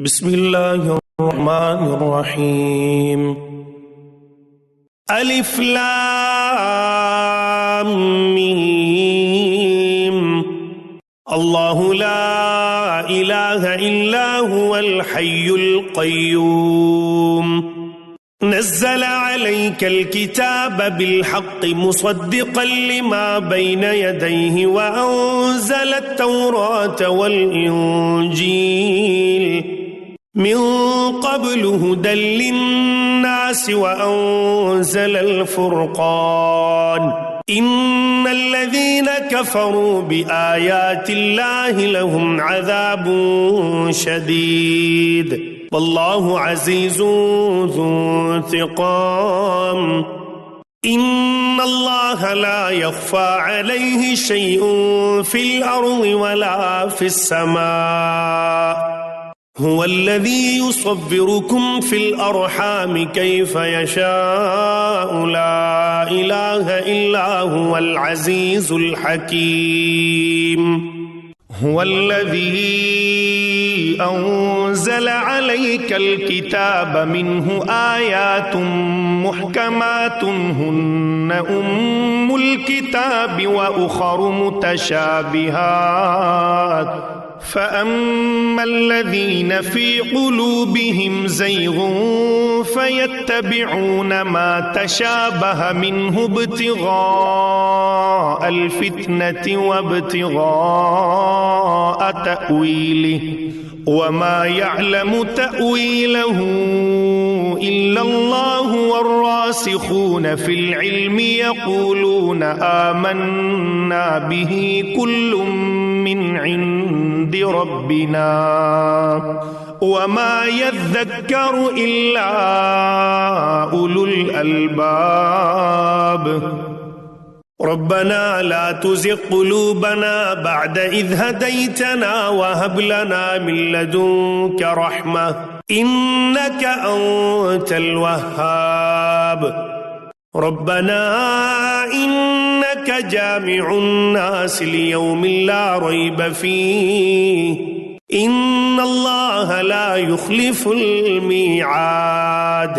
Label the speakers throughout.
Speaker 1: बिस्मिल्लाहिर्रहमानिर्रहीम। अलिफ लाम मीम। अल्लाहु ला इलाहा इल्ला हुवल हय्युल क़य्यूम। नज़्ज़ल अलैकल किताब बिल हक़्क़ि मुसद्दिक़न लिमा बैन यदैहि व अंज़लत तौरात वल इंजील मिन क़ब्लु हुदल लिन्नासि व अंज़लल फ़ुरक़ान। इन्नल्लज़ीना कफ़रू बिआयातिल्लाहि लहुम अज़ाबुन शदीद वल्लाहु अज़ीज़ुन ज़ू इंतिक़ाम। इन्नल्लाह ला यख़फ़ा अलैहि शैउन फ़िल अर्ज़ि वला फ़िस समा। हुवल्लज़ी युसव्विरुकुम फ़िल अर्हाम कैफ़ यशाअ ला इलाहा इल्ला हुवल अज़ीज़ुल हकीम। हुवल्लज़ी अंज़ल अलैकल किताब मिन्हु आयातुम मुहकमातुन हुन्ना उम्मुल किताबि व उख़रु मुतशाबिहात। फ़अम्मल्लज़ीन फ़ी क़ुलूबिहिम ज़ैग़ुन फ़यत्तबिऊन मा तशाबह मिन्हु इब्तिग़ाअल फ़ित्नति वब्तिग़ाअ तअवीलिहि वमा यअलमु तअवीलहु इल्लल्लाहु वर्रासिख़ून फ़िल इल्मि यक़ूलून आमन्ना बिहि कुल्लुम मिन इन्दि रब्बिना वमा यज़्ज़क्करु इल्ला उलुल अलबाब। रब्बना ला तुज़िग़ क़ुलूबना बअद इज़ हदैतना वहब लना मिन लदुनक रहमह इन्नक अंतल वह्हाब। रब्बना इन्नक जामिउन नास लियौमिन ला रैब फ़ीह इन्नल्लाह ला युख़्लिफ़ुल मीआद।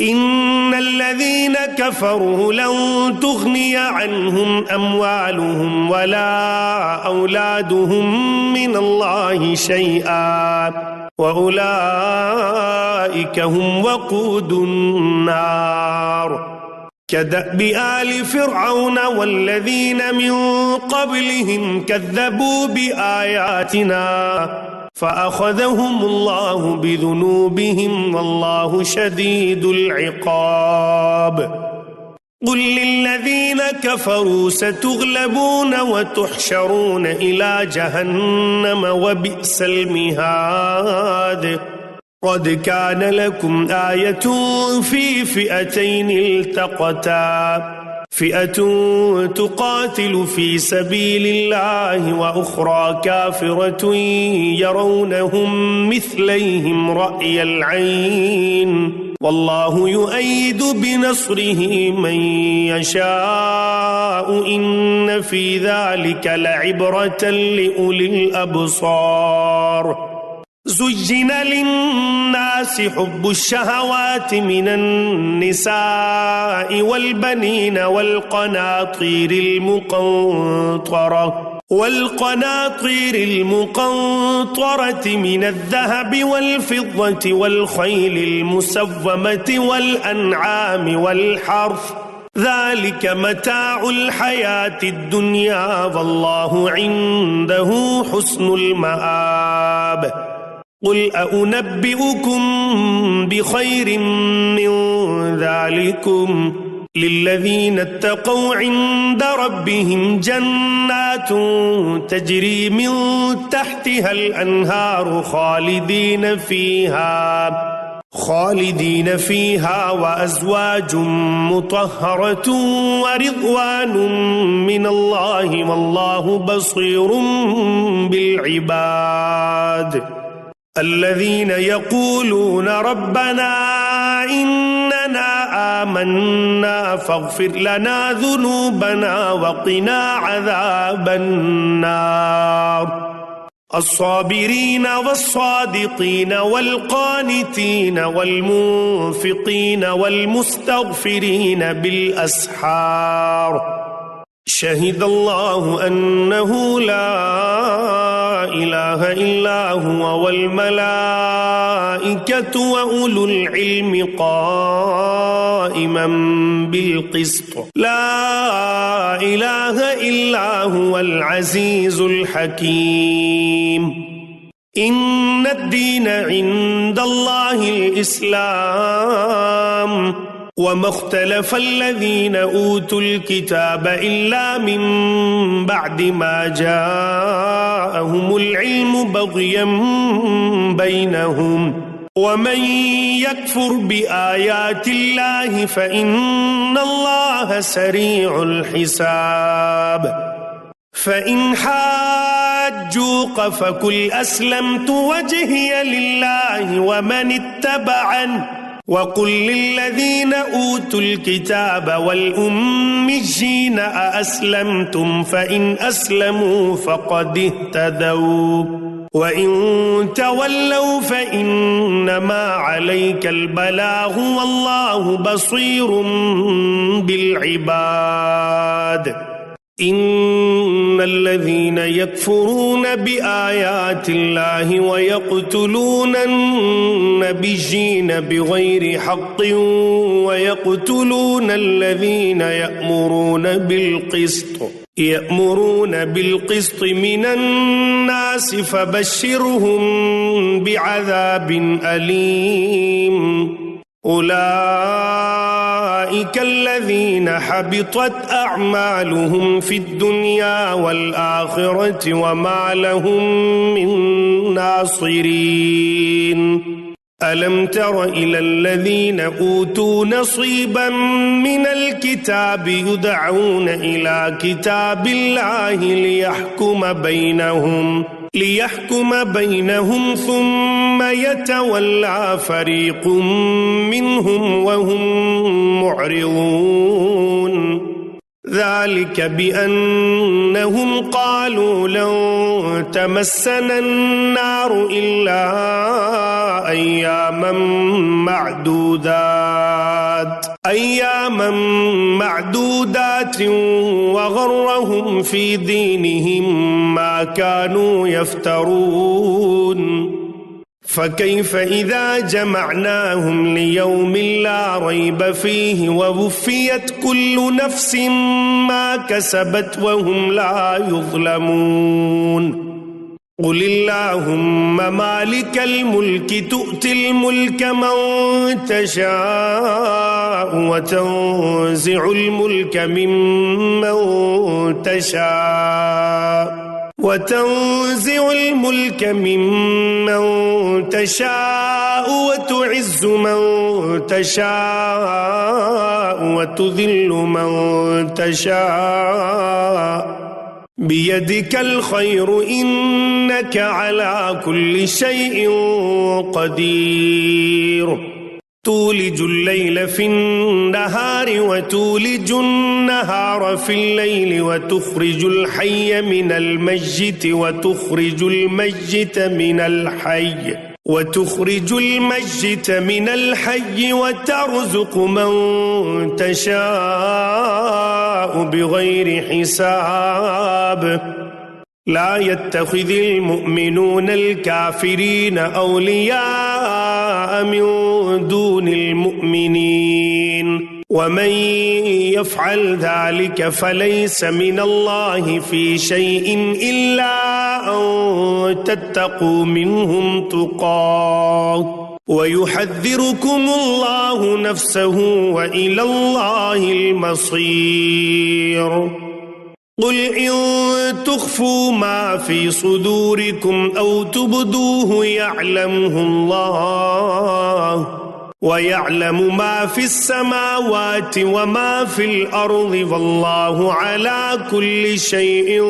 Speaker 1: इन्नल्लज़ीना कफ़रू लन तुग़निय अन्हुम अम्वालुहुम वला औलादुहुम मिनल्लाहि शैआ व उलाइका हुम वक़ूदुन नार। कदअबि आलि फ़िरऔन वल्लज़ीन मिन क़ब्लिहिम कज़्ज़बू बिआयातिना फ़अख़ज़हुमुल्लाहु बिज़ुनूबिहिम वल्लाहु शदीदुल इक़ाब। क़ुल लिल्लज़ीन कफ़रू सतुग़लबून वतुहशरून इला जहन्नम वबिअसल मिहाद। क़द कान लकुम आयतुन फ़ी फ़िअतैनि इल्तक़ता फ़िअतुन तुक़ातिलु फ़ी सबीलिल्लाहि व उख़रा काफ़िरतुन यरौनहुम मिस्लैहिम रअयल ऐन वल्लाहु युअय्यिदु बिनस्रिहि मन यशाअ इन्न फ़ी ज़ालिका लइब्रतन लिउलिल अब्सार। ज़ुय्यिन लिन्नासि हुब्बु श्शहवाति मिनन निसाइ वल बनीन वल क़नातीरिल मुक़ंतरति मिनल ज़हबि वल फ़िद्दति वल ख़ैलिल मुसव्वमति वल अनआमि वल हर्थ ज़ालिक मताउल हयातिद दुनिया वल्लाहु इंदहु हुस्नुल मआब। क़ुल अउनब्बिउकुम बिख़ैरिम मिन ज़ालिकुम लिल्लज़ीना इत्तक़ौ इन्द रब्बिहिम जन्नातुन तजरी मिन तहतिहल अन्हारु ख़ालिदीन फ़ीहा व अज़वाजुम मुतहहरतुन व रिज़वानुम मिनल्लाहि वल्लाहु बसीरुम बिल इबाद। الذين يقولون ربنا إننا آمنا فاغفر لنا ذنوبنا وقنا عذاب النار الصابرين والصادقين والقانتين والمنفقين والمستغفرين بالأسحار شهد الله أنه لا إله إلا هو والملائكة وأولو العلم قائما بالقسط لا إله إلا هو العزيز الحكيم إن الدين عند الله الإسلام وما اختلف الذين أوتوا الكتاب إلا من بعد ما جاءهم العلم بغيا بينهم ومن يكفر بآيات الله فإن الله سريع الحساب فإن حاجوك فقل أسلمت وجهي لله ومن اتبعني وقل للذين أوتوا الكتاب والأميين أأسلمتم فإن أسلموا فقد اهتدوا وإن تولوا فإنما عليك البلاغ والله بصير بالعباد إن الذين يكفرون بآيات الله ويقتلون النبيين بغير حق ويقتلون الذين يأمرون بالقسط من الناس فبشرهم بعذاب أليم أولئك الذين حبطت أعمالهم في الدنيا والآخرة وما لهم من ناصرين ألم تر إلى الذين أوتوا نصيبا من الكتاب يدعون إلى كتاب الله ليحكم بينهم ثم يتولى فريق منهم وهم معرضون ذلك بأنهم قالوا لن تمسنا النار إلا أياما معدودات وغرهم في دينهم ما كانوا يفترون فكيف إذا جمعناهم ليوم لا ريب فيه ووفيت كل نفس ما كسبت وهم لا يظلمون قل اللهم مالك الملك تؤتي الملك من تشاء وتنزع الملك ممن تشاء وتعز من تشاء وتذل من تشاء بيدك الخير إنك على كل شيء قدير تولج الليل في النهار وتولج النهار في الليل وتخرج الحي من الميت وتخرج الميت من الحي وترزق من تشاء بغير حساب لا يتخذ المؤمنون الكافرين أولياء من دون المؤمنين ومن يفعل ذلك فليس من الله في شيء إلا أن تتقوا منهم تقاه ويحذركم الله نفسه وإلى الله المصير قل إن تخفوا ما في صدوركم أو تبدوه يعلمه الله ويعلم ما في السماوات وما في الأرض والله على كل شيء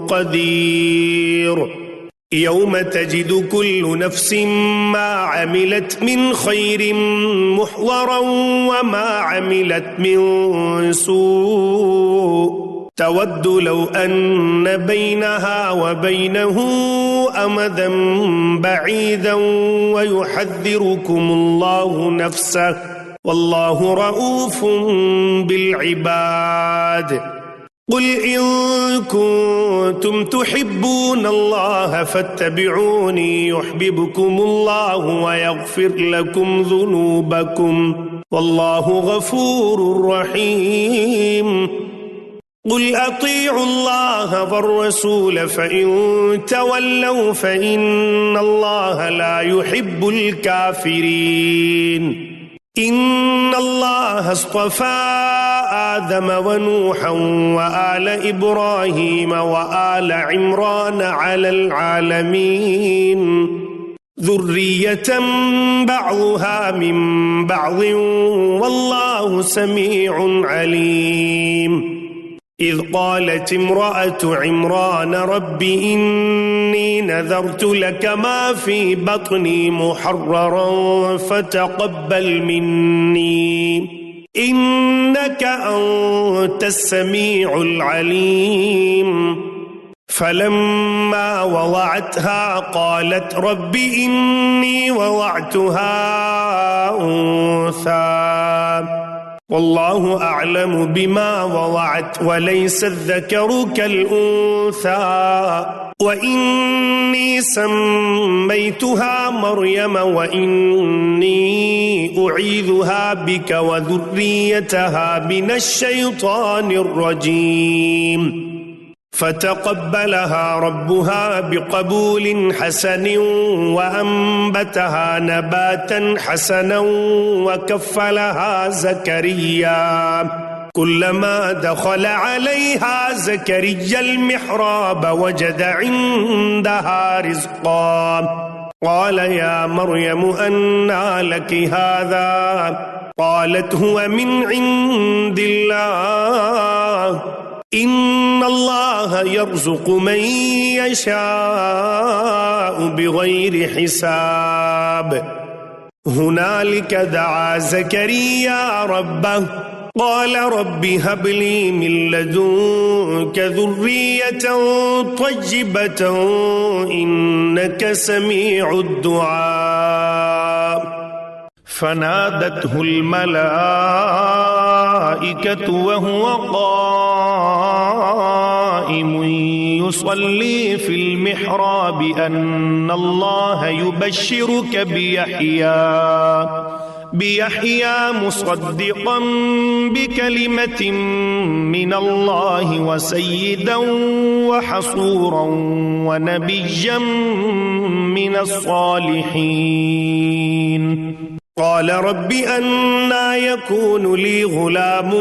Speaker 1: قدير يوم تجد كل نفس ما عملت من خير محضرا وما عملت من سوء تود لو أن بينها وبينه أمدا بعيدا ويحذركم الله نفسه والله رؤوف بالعباد. قل إن كنتم تحبون الله فاتبعوني يحببكم الله ويغفر لكم ذنوبكم والله غفور رحيم. قل أطيعوا الله والرسول فإن تولوا فإن الله لا يحب الكافرين. إن الله اصطفى آدم ونوحا وآل إبراهيم وآل عمران على العالمين ذرية بعضها من بعض والله سميع عليم. إذ قالت امرأة عمران رب إني نذرت لك ما في بطني محررا فتقبل مني إنك أنت السميع العليم. فلما وضعتها قالت رب إني وضعتها أنثى والله أعلم بما وضعت وليس الذكر كالأنثى وإني سميتها مريم وإني أعيذها بك وذريتها من الشيطان الرجيم. فتقبلها ربها بقبول حسن وأنبتها نباتا حسنا وكفلها زكريا. كلما دخل عليها زكريا المحراب وجد عندها رزقا قال يا مريم أنى لك هذا قالت هو من عند الله إن الله يرزق من يشاء بغير حساب. هنالك دعا زكريا ربه قال رب هب لي من لدنك ذرية طيبة إنك سميع الدعاء. فنادته الملائكة وهو قائم يصلي في المحراب أن الله يبشرك بيحيى مصدقا بكلمة من الله وسيدا وحصورا ونبيا من الصالحين. قال رب أنى يكون لي غلام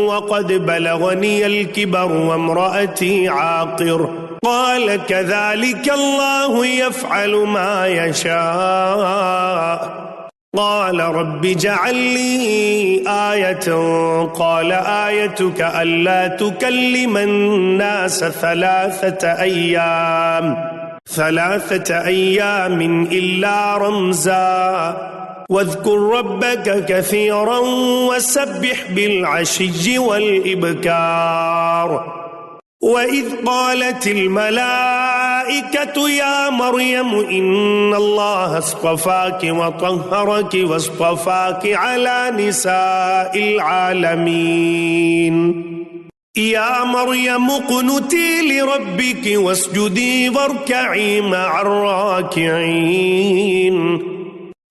Speaker 1: وقد بلغني الكبر وامرأتي عاقر قال كذلك الله يفعل ما يشاء. قال رب اجعل لي آية قال آيتك ألا تكلم الناس ثلاثة أيام إلا رمزا واذكر ربك كثيرا وسبح بالعشي والإبكار. وإذ قالت الملائكة يا مريم إن الله اصطفاك وطهرك واصطفاك على نساء العالمين. يا مريم اقنتي لربك واسجدي واركعي مع الراكعين.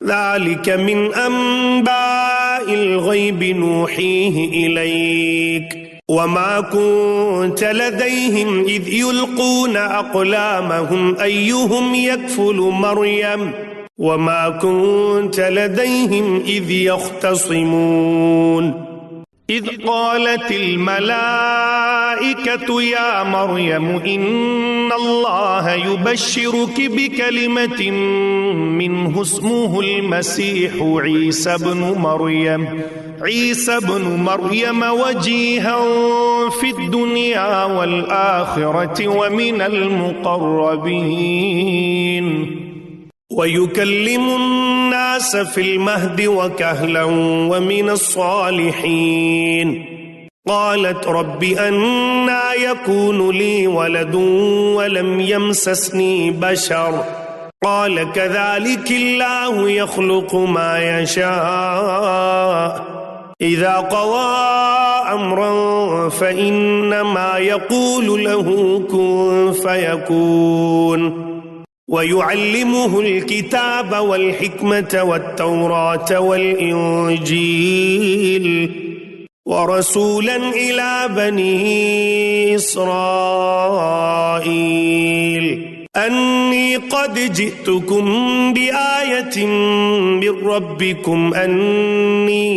Speaker 1: ذلك من أنباء الغيب نوحيه إليك وما كنت لديهم إذ يلقون أقلامهم أيهم يكفل مريم وما كنت لديهم إذ يختصمون. إذ قالت الملائكة يا مريم إن الله يبشرك بكلمة منه اسمه المسيح عيسى بن مريم وجيها في الدنيا والآخرة ومن المقربين ويكلم الناس في المهد وكهلا ومن الصالحين. قالت رب أنى يكون لي ولد ولم يمسسني بشر قال كذلك الله يخلق ما يشاء إذا قضى أمرا فإنما يقول له كن فيكون ويعلمه الكتاب والحكمة والتوراة والإنجيل ورسولا إلى بني إسرائيل أني قد جئتكم بآية من ربكم أني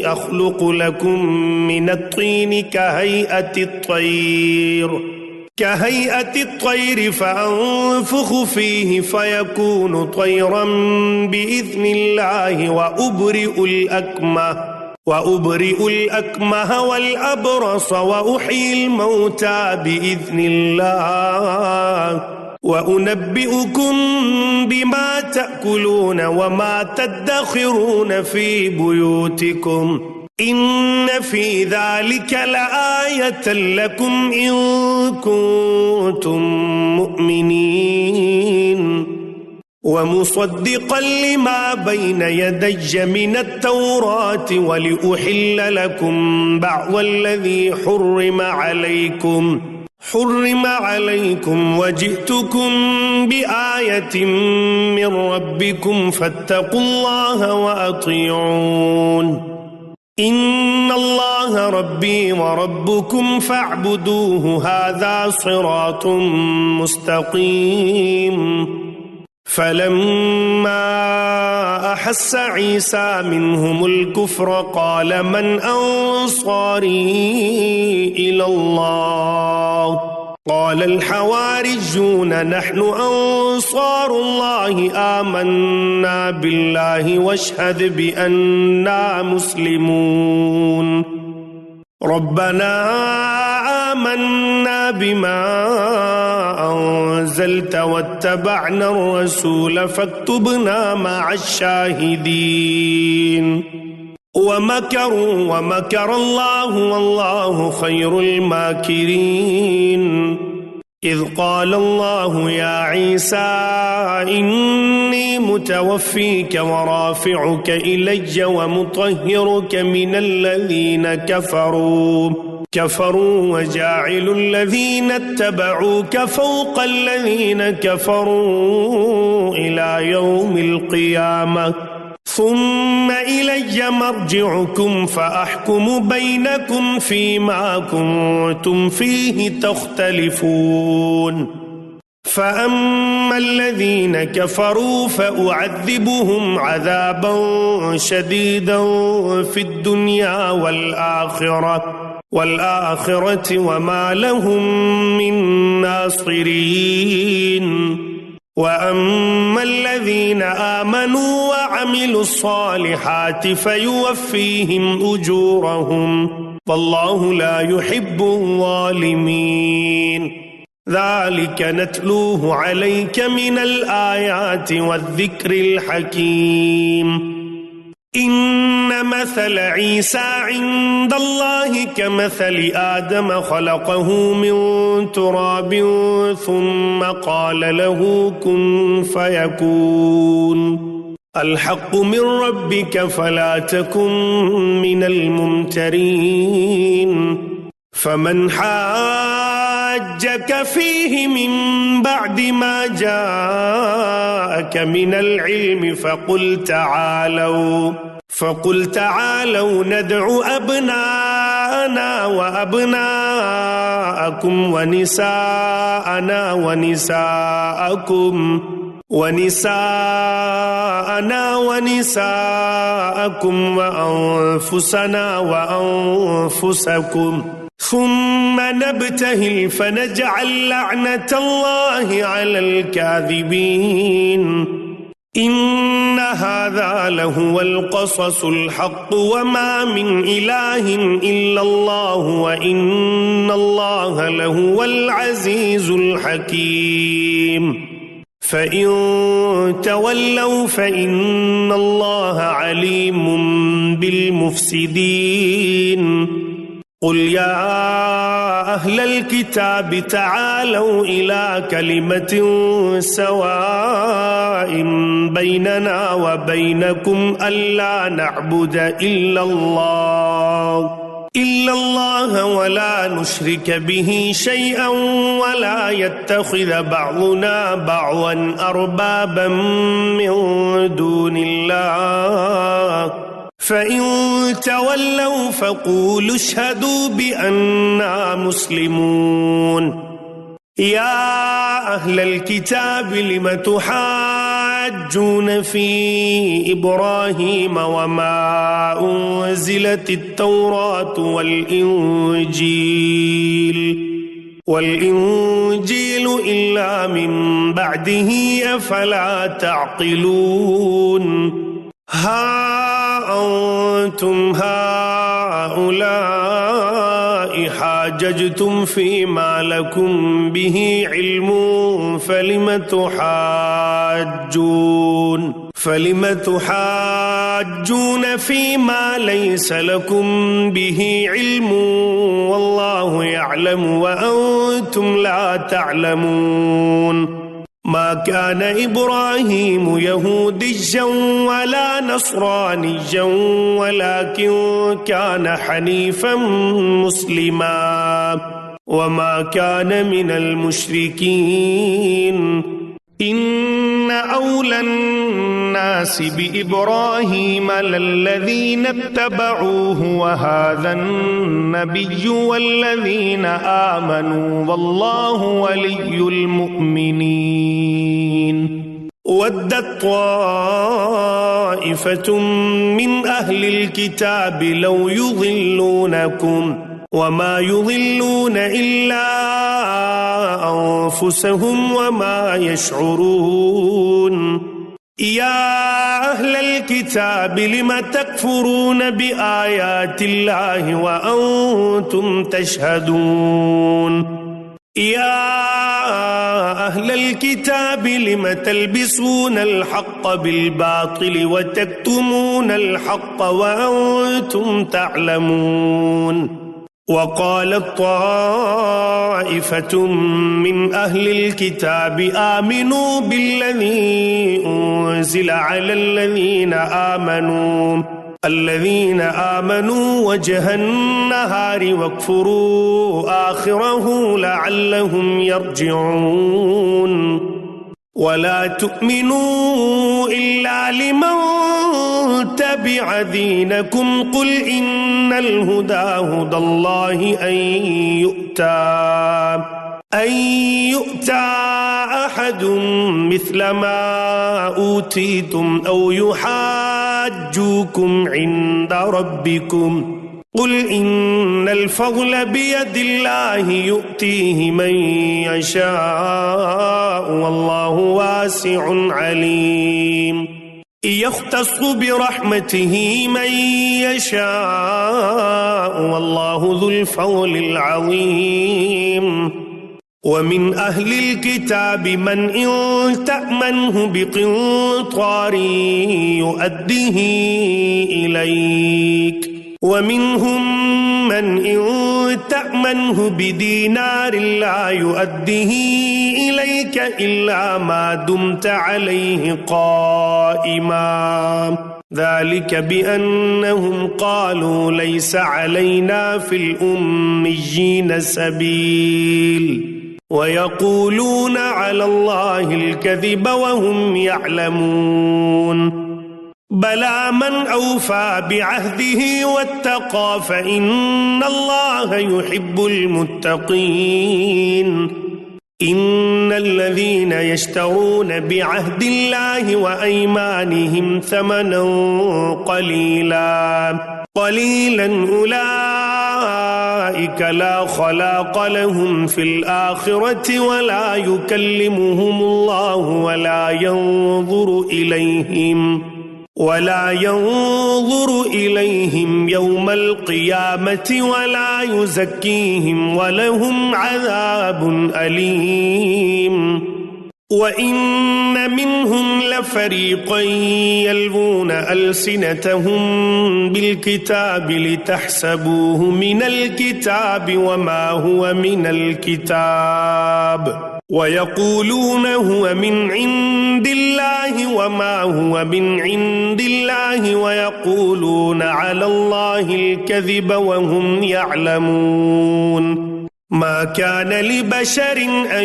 Speaker 1: أخلق لكم من الطين كهيئة الطير فأنفخ فيه فيكون طيرا بإذن الله وأبرئ الأكمه والأبرص وأحيي الموتى بإذن الله وأنبئكم بما تأكلون وما تدخرون في بيوتكم إن في ذلك لآية لكم إن كنتم مؤمنين ومصدقا لما بين يدي من التوراة ولأحل لكم بعض الذي حرم عليكم وجئتكم بآية من ربكم فاتقوا الله وأطيعون إن الله ربي وربكم فاعبدوه هذا صراط مستقيم فلما أحس عيسى منهم الكفر قال من أنصاري إلى الله قال الحواريون نحن أنصار الله آمنا بالله واشهد بأننا مسلمون ربنا آمنا بما أنزلت واتبعنا الرسول فاكتبنا مع الشاهدين ومكر الله والله خير الماكرين إذ قال الله يا عيسى إني متوفيك ورافعك إلي ومطهرك من الذين كفروا وجاعل الذين اتبعوك فوق الذين كفروا إلى يوم القيامة ثم إلي مرجعكم فأحكم بينكم فيما كنتم فيه تختلفون فأما الذين كفروا فأعذبهم عذابا شديدا في الدنيا والآخرة وما لهم من ناصرين وأما الذين آمنوا وعملوا الصالحات فيوفيهم أجورهم والله لا يحب الظالمين ذلك نتلوه عليك من الآيات والذكر الحكيم إن مثل عيسى عند الله كمثل آدم خلقه من تراب ثم قال له كن فيكون الحق من ربك فلا تكن من الممترين فمن حاجك فيه من بعد ما جاءك من العلم فقل تعالوا ندع أبناءنا وأبناءكم ونساءنا ونساءكم وأنفسنا وأنفسكم ثم نبتهل فنجعل لعنة الله على الكاذبين إن هذا لهو القصص الحق وما من إله إلا الله وإن الله لهو العزيز الحكيم فإن تولوا فإن الله عليم بالمفسدين قل يا أهل الكتاب تعالوا إلى كلمة سواء بيننا وبينكم ألا نعبد إلا الله ولا نشرك به شيئا ولا يتخذ بعضنا بعضا أربابا من دون الله فإن تولوا فقولوا اشهدوا بأننا مسلمون. يا أهل الكتاب لم تحاجون في إبراهيم وما أنزلت التوراة والإنجيل إلا من بعده أفلا تعقلون. ها أنتم هؤلاء حاججتم فيما لكم به علم فلم تحاجون فيما ليس لكم به علم والله يعلم وأنتم لا تعلمون. ما كان إبراهيم يهوديا ولا نصرانيا ولكن كان حنيفا مسلما وما كان من المشركين. إن أولى الناس بإبراهيم للذين اتبعوه وهذا النبي والذين آمنوا والله ولي المؤمنين. ودت طائفة من أهل الكتاب لو يضلونكم وما يضلون إلا أنفسهم وما يشعرون. يا أهل الكتاب لم تكفرون بآيات الله وأنتم تشهدون. يا أهل الكتاب لم تلبسون الحق بالباطل وتكتمون الحق وأنتم تعلمون. وقالت طائفة من أهل الكتاب آمنوا بالذي أنزل على الذين آمنوا وجه النهار واكفروا آخره لعلهم يرجعون. ولا تؤمنوا إلا لمن تبع دينكم قل إن الهدى هدى الله أن يؤتى أحد مثل ما أوتيتم أو يحاجوكم عند ربكم قل إن الفضل بيد الله يؤتيه من يشاء والله واسع عليم. يختص برحمته من يشاء والله ذو الفضل العظيم. ومن أهل الكتاب من إن تأمنه بقنطار يؤديه إليك ومنهم من إن تأمنه بدينار لا يؤديه إليك إلا ما دمت عليه قائما ذلك بأنهم قالوا ليس علينا في الأميين سبيل ويقولون على الله الكذب وهم يعلمون. بلى من أوفى بعهده واتقى فإن الله يحب المتقين. إن الذين يشترون بعهد الله وأيمانهم ثمنا قليلا أولئك لا خلاق لهم في الآخرة ولا يكلمهم الله ولا ينظر إليهم يوم القيامة ولا يزكيهم ولهم عذاب أليم. وإن منهم لفريقا يلوون ألسنتهم بالكتاب لتحسبوه من الكتاب وما هو من الكتاب ويقولون هو من عند الله وما هو من عند الله ويقولون على الله الكذب وهم يعلمون. ما كان لبشر أن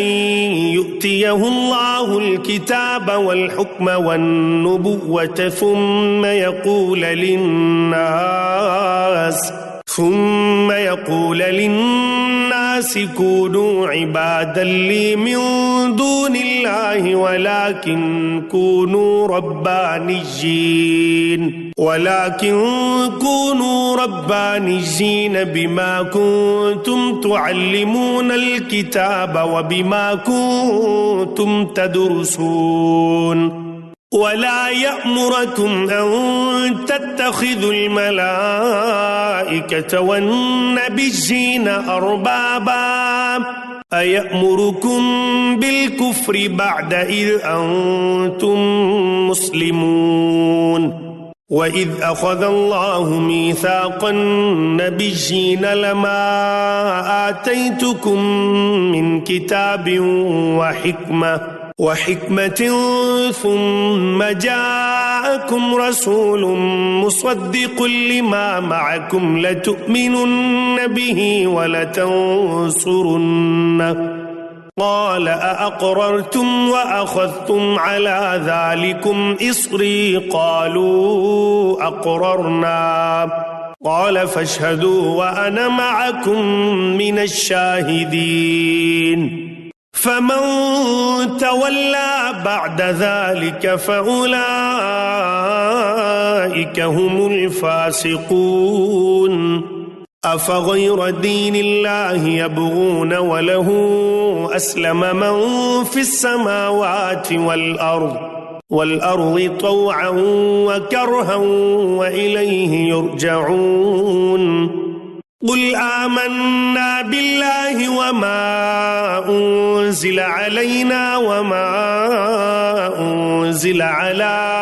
Speaker 1: يؤتيه الله الكتاب والحكم والنبوة ثم يقول للناس كونوا عبادا لي من دون الله ولكن كونوا ربانيين بما كنتم تعلمون الكتاب وبما كنتم تدرسون. ولا يأمركم أن تتخذوا الملائكة والنبيين أربابا أيأمركم بالكفر بعد إذ أنتم مسلمون. وإذ أخذ الله ميثاق النبيين لما آتيتكم من كتاب وحكمة ثم جاءكم رسول مصدق لما معكم لتؤمنن به ولتنصرنه قال أأقررتم وأخذتم على ذلكم إصري قالوا أقررنا قال فاشهدوا وأنا معكم من الشاهدين. فمن تولى بعد ذلك فأولئك هم الفاسقون. أفغير دين الله يبغون وله أسلم من في السماوات والأرض طوعا وكرها وإليه يرجعون. قل آمنا بالله وما أنزل علينا وما أنزل على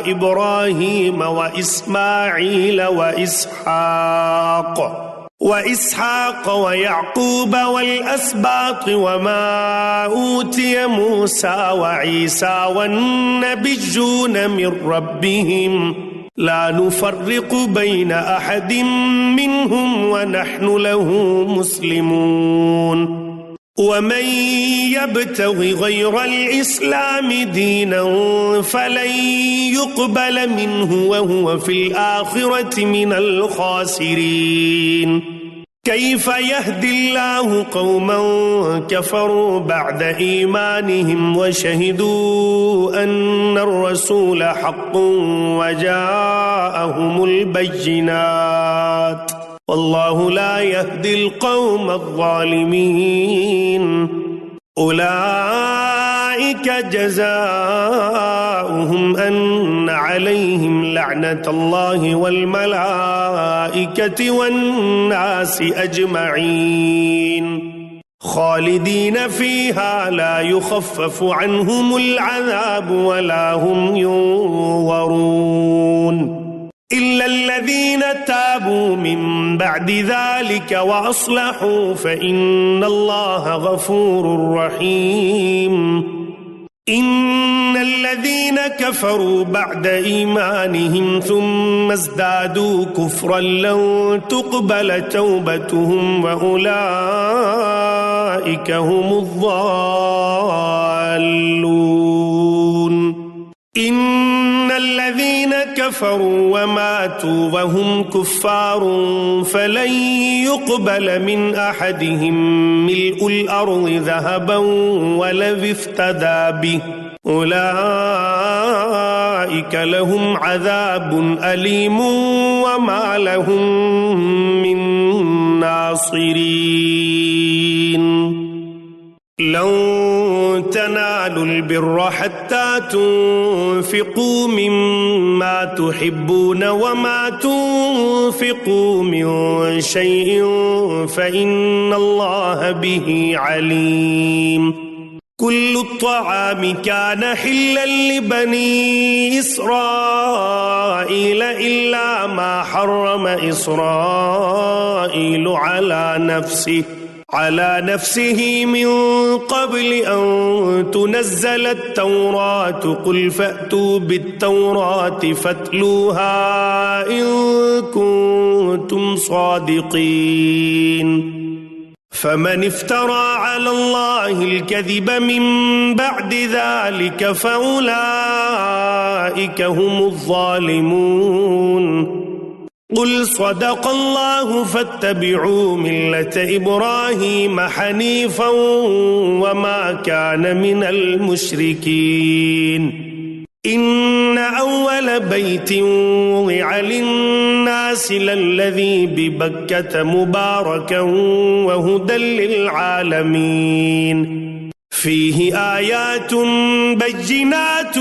Speaker 1: إبراهيم وإسماعيل وإسحاق ويعقوب والأسباط وما أوتي موسى وعيسى والنبيون من ربهم لا نفرق بين أحد منهم ونحن له مسلمون. ومن يبتغ غير الإسلام دينا فلن يقبل منه وهو في الآخرة من الخاسرين. كيف يهدي الله قوما كفروا بعد إيمانهم وشهدوا أن الرسول حق وجاءهم البينات والله لا يهدي القوم الظالمين. أولئك جزاؤهم أن عليهم لعنة الله والملائكة والناس أجمعين خالدين فيها لا يخفف عنهم العذاب ولا هم ينظرون إلا الذين تابوا من بعد ذلك وأصلحوا فإن الله غفور رحيم. إن الذين كفروا بعد إيمانهم ثم ازدادوا كفرا لن تقبل توبتهم وأولئك هم الضالون. إن الذين كفروا وماتوا وهم كفار فلن يقبل من أحدهم ملء الأرض ذهبا ولو افتدى به أولئك لهم عذاب أليم وما لهم من ناصرين. لن تنالوا البر حتى تنفقوا مما تحبون وما تنفقوا من شيء فإن الله به عليم. كل الطعام كان حلا لبني إسرائيل إلا ما حرم إسرائيل على نفسه من قبل أن تنزل التوراة قل فأتوا بالتوراة فاتلوها إن كنتم صادقين فمن افترى على الله الكذب من بعد ذلك فأولئك هم الظالمون قل صدق الله فاتبعوا ملة إبراهيم حنيفا وما كان من المشركين إن أول بيت وضع للناس للذي ببكة مباركا وهدى للعالمين فيه آيات بينات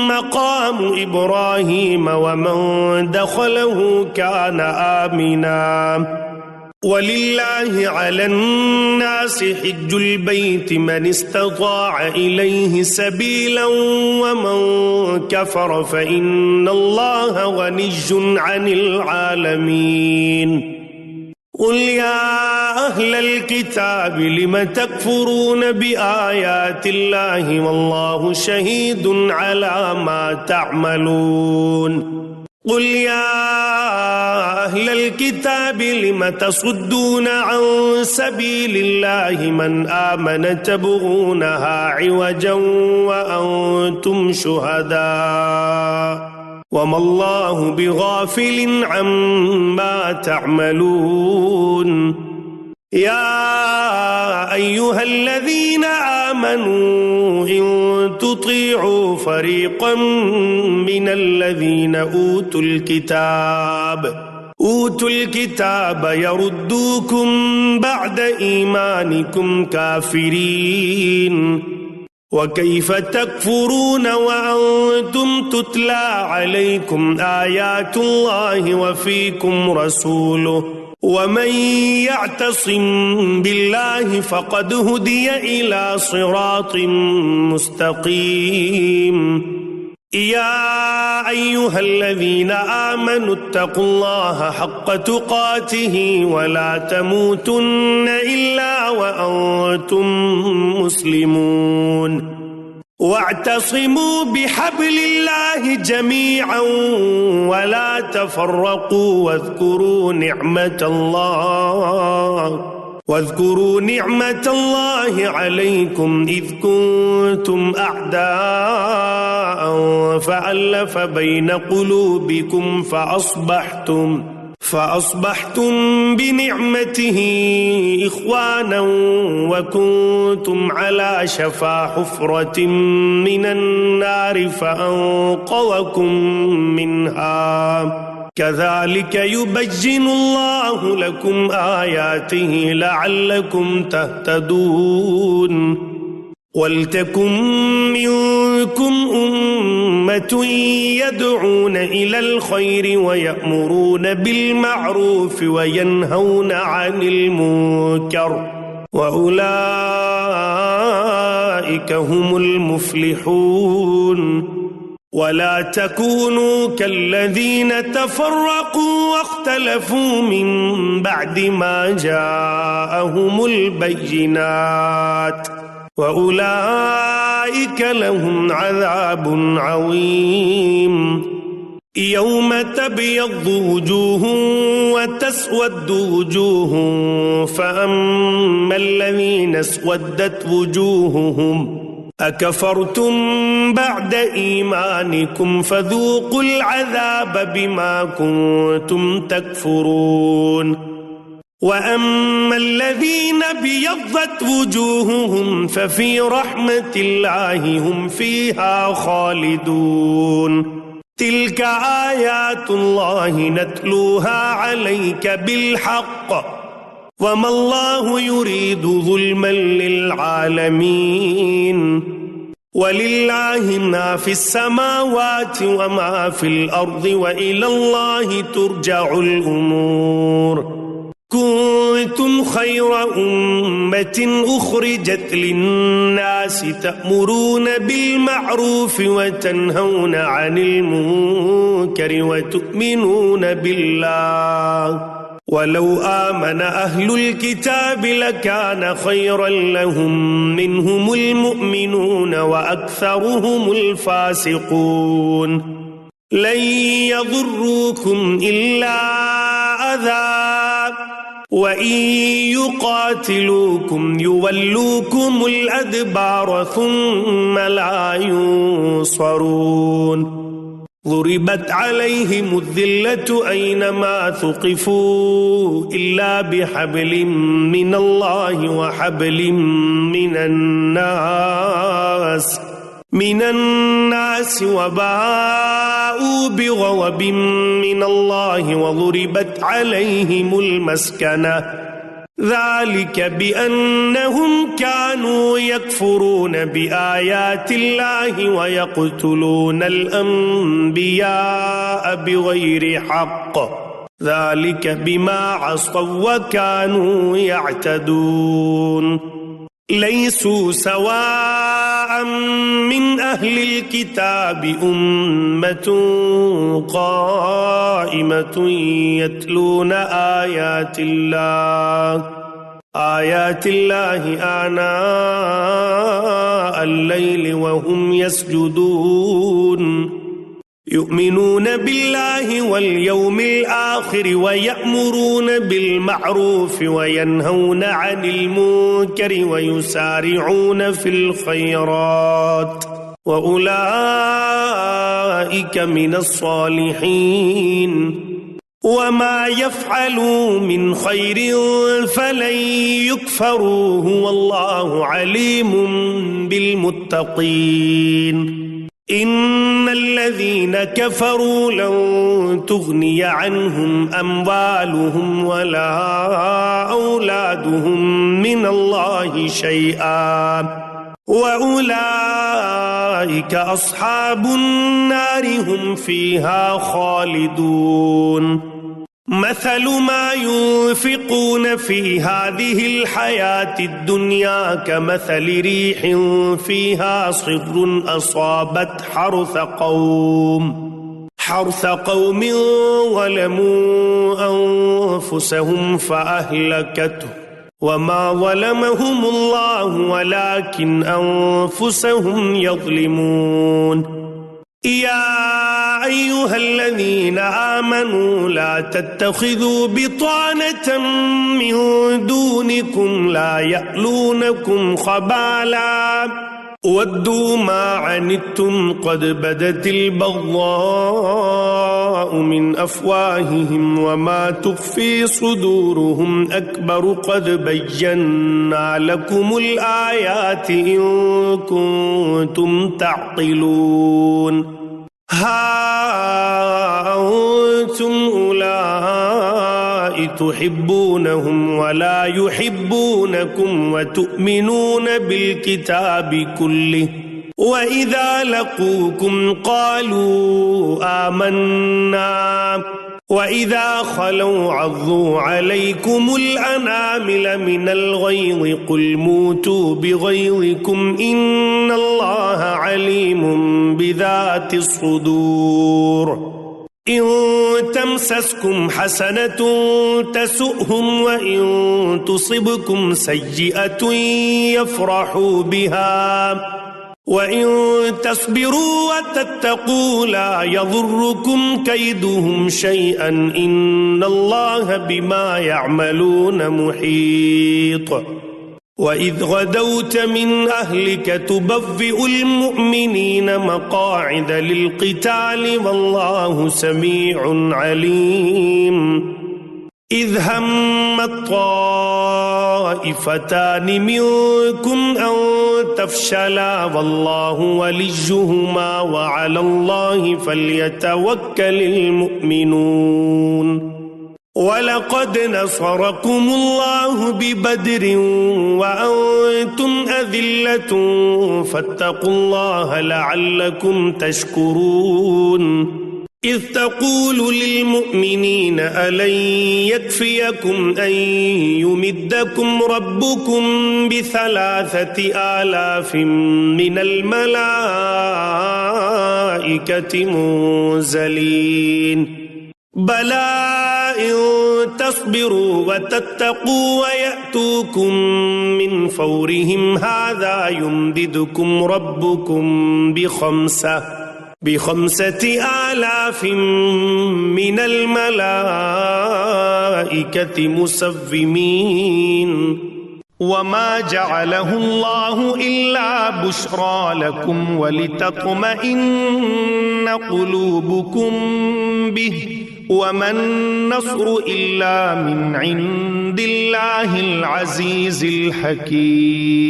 Speaker 1: مقام إبراهيم ومن دخله كان آمنا ولله على الناس حج البيت من استطاع إليه سبيلا ومن كفر فإن الله غني عن العالمين قل يا أهل الكتاب لم تكفرون بآيات الله والله شهيد على ما تعملون قل يا أهل الكتاب لم تصدون عن سبيل الله من آمن تبغونها عوجا وأنتم شهداء وما الله بغافل عما تعملون يا أيها الذين آمنوا إن تطيعوا فريقا من الذين أوتوا الكتاب يردوكم بعد إيمانكم كافرين وكيف تكفرون وأنتم تتلى عليكم آيات الله وفيكم رسوله ومن يعتصم بالله فقد هدي إلى صراط مستقيم يا أيها الذين آمنوا اتقوا الله حق تقاته ولا تموتن إلا وأنتم مسلمون واعتصموا بحبل الله جميعا ولا تفرقوا واذكروا نعمة الله عليكم إذ كنتم أعداء فألف بين قلوبكم فأصبحتم بنعمته إخوانا وكنتم على شفا حفرة من النار فأنقذكم منها كذلك يبين الله لكم آياته لعلكم تهتدون ولتكن منكم أمة يدعون إلى الخير ويأمرون بالمعروف وينهون عن المنكر وأولئك هم المفلحون ولا تكونوا كالذين تفرقوا واختلفوا من بعد ما جاءهم البينات وأولئك لهم عذاب عظيم يوم تبيض وجوه وتسود وجوه فأما الذين اسودت وجوههم أكفرتم بعد إيمانكم فذوقوا العذاب بما كنتم تكفرون وأما الذين ابيضت وجوههم ففي رحمة الله هم فيها خالدون تلك آيات الله نتلوها عليك بالحق وما الله يريد ظلما للعالمين ولله ما في السماوات وما في الأرض وإلى الله ترجع الأمور كنتم خير أمة أخرجت للناس تأمرون بالمعروف وتنهون عن المنكر وتؤمنون بالله ولو آمن أهل الكتاب لكان خيرا لهم منهم المؤمنون وأكثرهم الفاسقون لن يضروكم إلا أذى وإن يقاتلوكم يولوكم الأدبار ثم لا ينصرون ضربت عليهم الذلة أينما ثقفوا إلا بحبل من الله وحبل من الناس وباءوا بغضب من الله وضربت عليهم المسكنة ذلك بأنهم كانوا يكفرون بآيات الله ويقتلون الأنبياء بغير حق ذلك بما عصوا وكانوا يعتدون ليسوا سواء من أهل الكتاب أمة قائمة يتلون آيات الله آناء الليل وهم يسجدون يؤمنون بالله واليوم الآخر ويأمرون بالمعروف وينهون عن المنكر ويسارعون في الخيرات وأولئك من الصالحين وما يفعلوا من خير فلن يكفروه والله عليم بالمتقين إن الذين كفروا لن تغني عنهم أموالهم ولا أولادهم من الله شيئا وأولئك أصحاب النار هم فيها خالدون مثل ما ينفقون في هذه الحياة الدنيا كمثل ريح فيها صر أصابت حرث قوم ظلموا أنفسهم فأهلكته وما ظلمهم الله ولكن أنفسهم يظلمون يا أيها الذين آمنوا لا تتخذوا بطانة من دونكم لا يألونكم خبالا ودوا ما عنتم قد بدت البغضاء من أفواههم وما تخفي صدورهم أكبر قد بينا لكم الآيات إن كنتم تعقلون ها أنتم أولئك تحبونهم ولا يحبونكم وتؤمنون بالكتاب كله وإذا لقوكم قالوا آمنا وإذا خلوا عضوا عليكم الأنامل من الغيظ قل موتوا بغيظكم إن الله عليم بذات الصدور إن تمسسكم حسنة تسؤهم وإن تصبكم سيئة يفرحوا بها وإن تصبروا وتتقوا لا يضركم كيدهم شيئا إن الله بما يعملون محيط وإذ غدوت من أهلك تبوئ المؤمنين مقاعد للقتال والله سميع عليم إذ هم الطائفتان منكم أن تفشلا والله وليهما وعلى الله فليتوكل المؤمنون ولقد نصركم الله ببدر وأنتم أذلة فاتقوا الله لعلكم تشكرون إذ تقول للمؤمنين ألن يكفيكم أن يمدكم ربكم ب3,000 من الملائكة منزلين بلى إن تصبروا وتتقوا ويأتوكم من فورهم هذا يمددكم ربكم ب5,000 من الملائكة مسومين وما جعله الله إلا بشرى لكم ولتطمئن قلوبكم به وما النصر إلا من عند الله العزيز الحكيم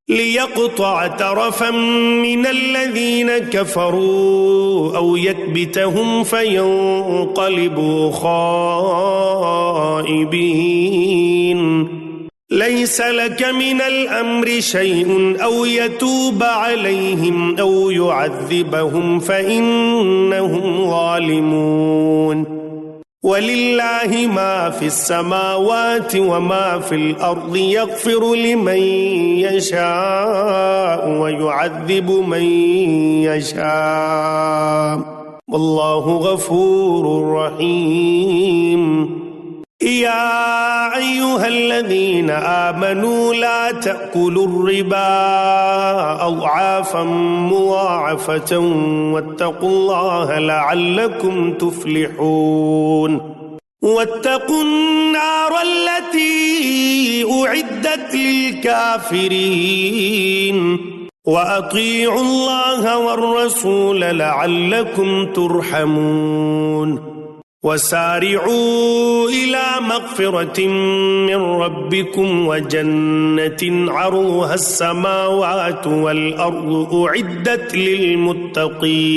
Speaker 1: ليقطع طرفا من الذين كفروا أو يكبتهم فينقلبوا خائبين ليس لك من الأمر شيء أو يتوب عليهم أو يعذبهم فإنهم ظالمون ولله ما في السماوات وما في الأرض يغفر لمن يشاء ويعذب من يشاء والله غفور رحيم يا أيها الذين آمنوا لا تأكلوا الربا أضعافا مضاعفة واتقوا الله لعلكم تفلحون واتقوا النار التي أعدت للكافرين وأطيعوا الله والرسول لعلكم ترحمون وسارعوا إلى مغفرة من ربكم وجنة عرضها السماوات والأرض أعدت للمتقين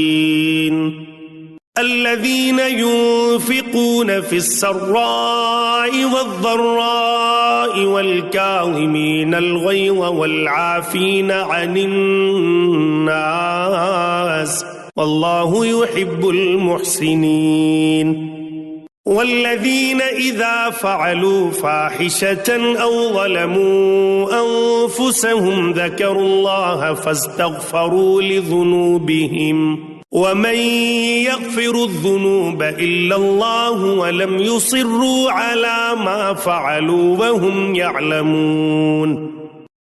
Speaker 1: الذين ينفقون في السراء والضراء والكاظمين الغيظ والعافين عن الناس والله يحب المحسنين والذين إذا فعلوا فاحشة أو ظلموا أنفسهم ذكروا الله فاستغفروا لذنوبهم ومن يغفر الذنوب إلا الله ولم يصروا على ما فعلوا وهم يعلمون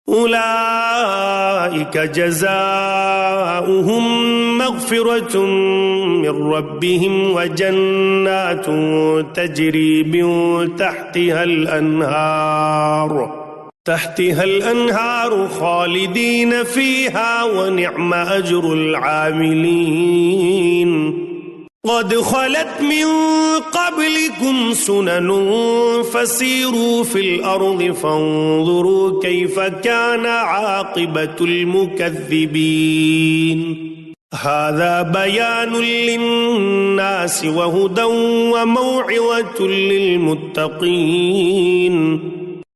Speaker 1: أولئك جزاؤهم مغفرة من ربهم وجنات تجري من تحتها الأنهار خالدين فيها ونعم أجر العاملين قد خلت من قبلكم سنن فسيروا في الأرض فانظروا كيف كان عاقبة المكذبين هذا بيان للناس وهدى وموعظة للمتقين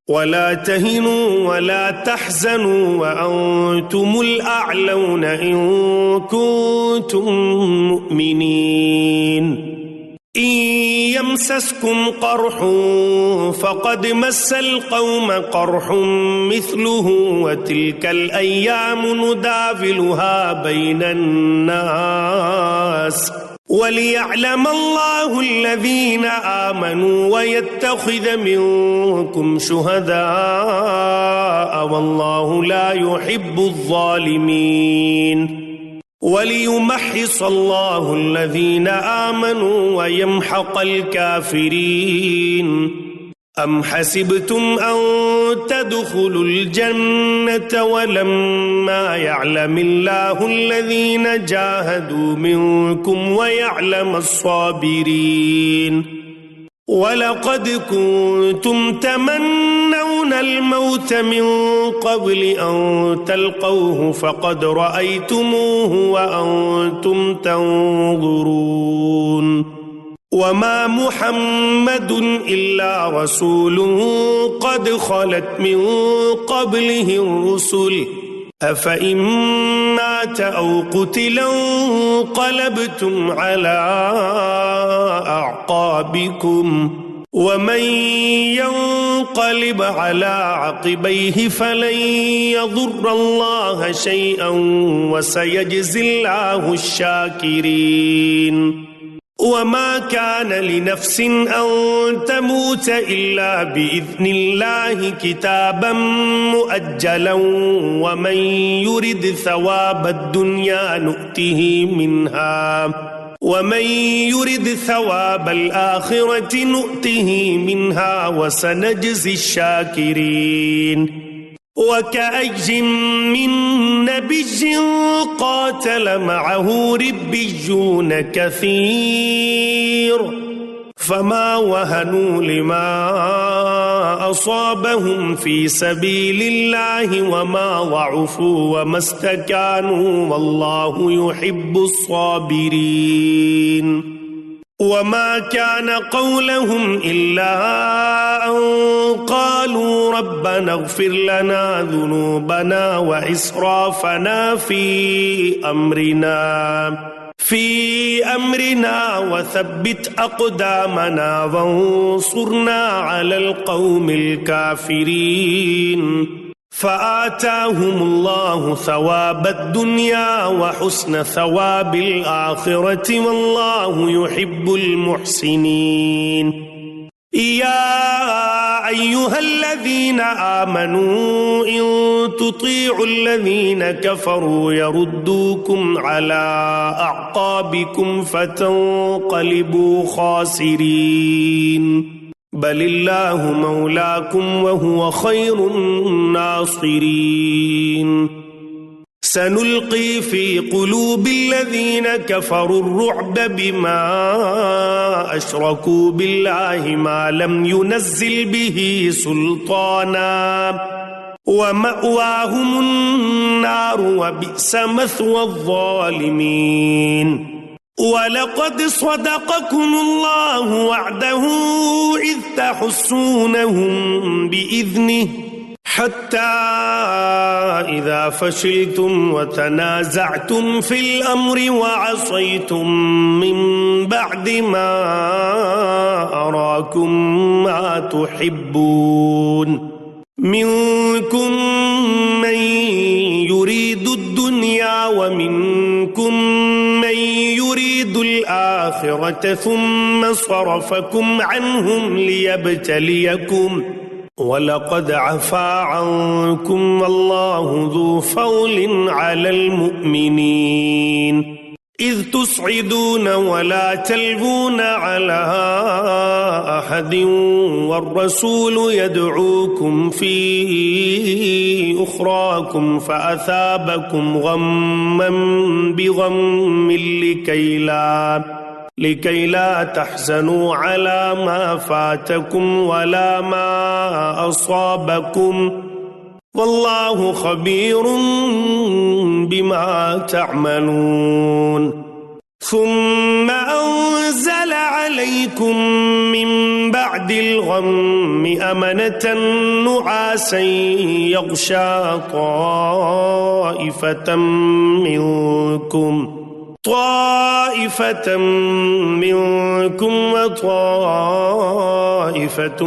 Speaker 1: ولا تهنوا ولا تحزنوا وأنتم الأعلون إن كنتم مؤمنين إن يمسسكم قرح فقد مس القوم قرح مثله وتلك الأيام نداولها بين الناس وليعلم الله الذين آمنوا ويتخذ منكم شهداء والله لا يحب الظالمين وليمحص الله الذين آمنوا ويمحق الكافرين أم حسبتم أن تدخلوا الجنة ولما يعلم الله الذين جاهدوا منكم ويعلم الصابرين ولقد كنتم تمنون الموت من قبل أن تلقوه فقد رأيتموه وأنتم تنظرون وما محمد إلا رسول قد خلت من قبله الرسل أفإن مات أو قتلا انقلبتم على أعقابكم ومن ينقلب على عقبيه فلن يضر الله شيئا وسيجزي الله الشاكرين وما كان لنفس أن تموت إلا بإذن الله كتابا مؤجلا ومن يرد ثواب الدنيا نؤته منها ومن يرد ثواب الآخرة نؤته منها وسنجزي الشاكرين وكأي من نبي قاتل معه ربيون كثير فما وهنوا لما أصابهم في سبيل الله وما ضعفوا وما استكانوا والله يحب الصابرين وما كان قولهم إلا أن قالوا ربنا اغفر لنا ذنوبنا وإسرافنا في أمرنا وثبت أقدامنا وانصرنا على القوم الكافرين فآتاهم الله ثواب الدنيا وحسن ثواب الآخرة والله يحب المحسنين يا أيها الذين آمنوا إن تطيعوا الذين كفروا يردوكم على أعقابكم فتنقلبوا خاسرين بل الله مولاكم وهو خير الناصرين سنلقي في قلوب الذين كفروا الرعب بما أشركوا بالله ما لم ينزل به سلطانا ومأواهم النار وبئس مثوى الظالمين ولقد صدقكم الله وعده إذ تحسونهم بإذنه حتى إذا فشلتم وتنازعتم في الأمر وعصيتم من بعد ما أراكم ما تحبون منكم من يريد الدنيا ومنكم من يريد الآخرة ثم صرفكم عنهم ليبتليكم ولقد عفا عنكم والله ذو فضل على المؤمنين إذ تصعدون ولا تلوون على أحد والرسول يدعوكم في أخراكم فأثابكم غما بغم لكي لا تحزنوا على ما فاتكم ولا ما أصابكم والله خبير بما تعملون ثم أنزل عليكم من بعد الغم أمنة نعاسا يغشى طائفة منكم وطائفة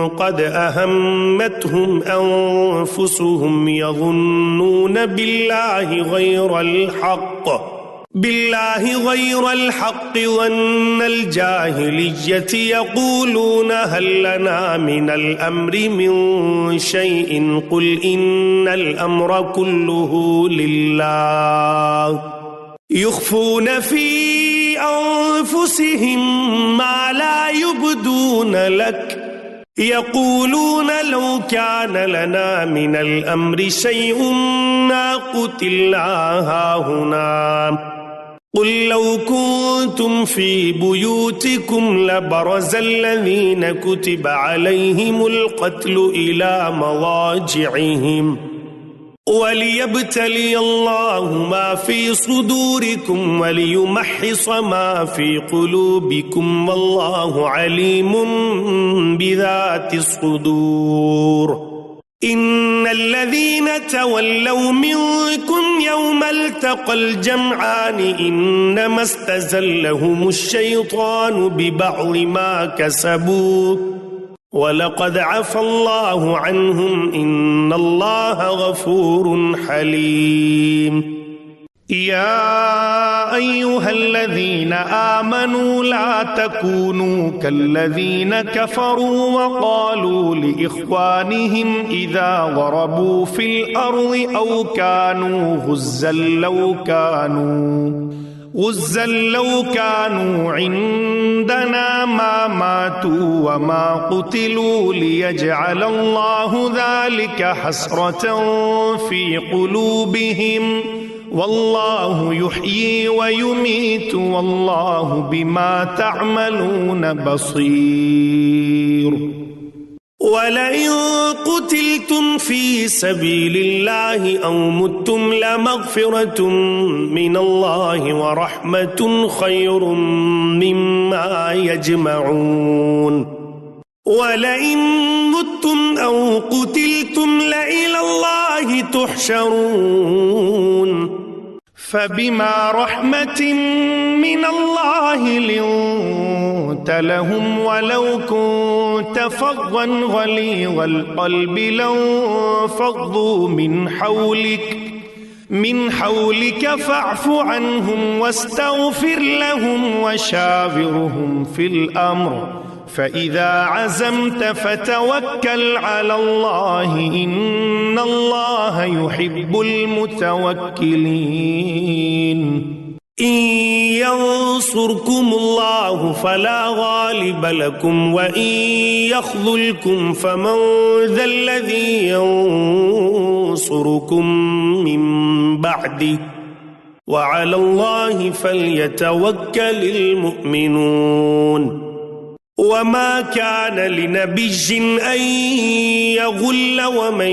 Speaker 1: قد أهمتهم أنفسهم يظنون بالله غير الحق ظن الجاهلية يقولون هل لنا من الأمر من شيء قل إن الأمر كله لله يخفون في أنفسهم ما لا يبدون لك يقولون لو كان لنا من الأمر شيء ما قتلنا هاهنا قل لو كنتم في بيوتكم لبرز الذين كتب عليهم القتل إلى مضاجعهم وليبتلي الله ما في صدوركم وليمحص ما في قلوبكم والله عليم بذات الصدور إن الذين تولوا منكم يوم التقى الجمعان إنما استزلهم الشيطان ببعض ما كسبوا ولقد عفى الله عنهم إن الله غفور حليم. يا أيها الذين آمنوا لا تكونوا كالذين كفروا وقالوا لإخوانهم إذا ضربوا في الأرض أو كانوا غزا لو كانوا عندنا ما ماتوا وما قتلوا ليجعل الله ذلك حسرة في قلوبهم والله يحيي ويميت والله بما تعملون بصير. ولئن قتلتم في سبيل الله أو متم لمغفرة من الله ورحمة خير مما يجمعون. ولئن متم أو قتلتم لإلى الله تحشرون. فبما رحمة من الله لنت لهم ولو كنت فظا غليظ القلب لانفضوا من حولك فاعف عنهم واستغفر لهم وشاورهم في الأمر فإذا عزمت فتوكل على الله إن الله يحب المتوكلين. إن ينصركم الله فلا غالب لكم وإن يخذلكم فمن ذا الذي ينصركم من بعده وعلى الله فليتوكل المؤمنون. وما كان لنبي أن يغل ومن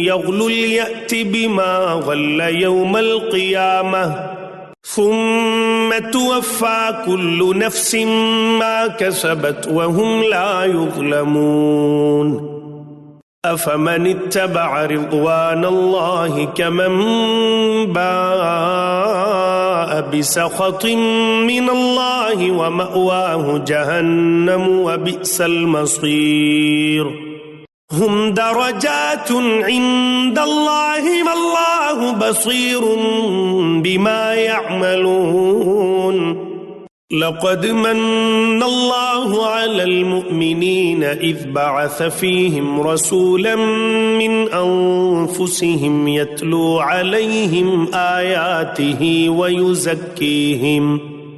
Speaker 1: يغل يأت بما غل يوم القيامة ثم توفى كل نفس ما كسبت وهم لا يظلمون. أفمن اتبع رضوان الله كمن باء بسخط من الله ومأواه جهنم وبئس المصير. هم درجات عند الله والله بصير بما يعملون. لقد من الله على المؤمنين إذ بعث فيهم رسولا من أنفسهم يتلو عليهم آياته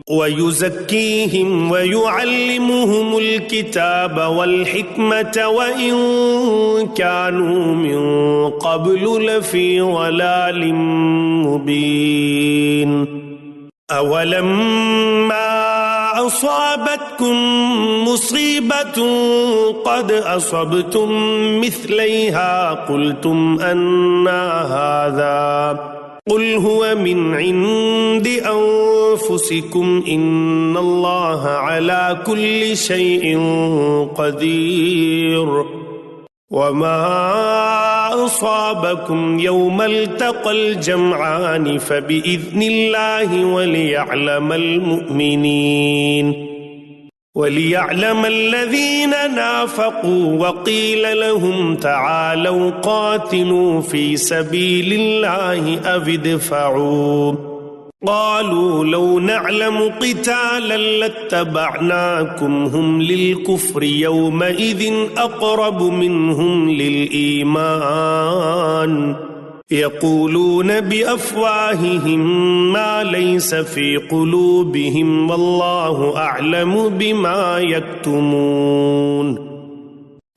Speaker 1: ويزكيهم ويعلمهم الكتاب والحكمة وإن كانوا من قبل لفي ضلال مبين. أولما أصابتكم مصيبة قد أصبتم مثليها قلتم أنى هذا قل هو من عند أنفسكم إن الله على كل شيء قدير. وما أصابكم يوم التقى الجمعان فبإذن الله وليعلم الذين نافقوا وقيل لهم تعالوا قاتلوا في سبيل الله أو ادفعوا قالوا لو نعلم قتالا لاتبعناكم هم للكفر يومئذ أقرب منهم للإيمان يقولون بأفواههم ما ليس في قلوبهم والله أعلم بما يكتمون.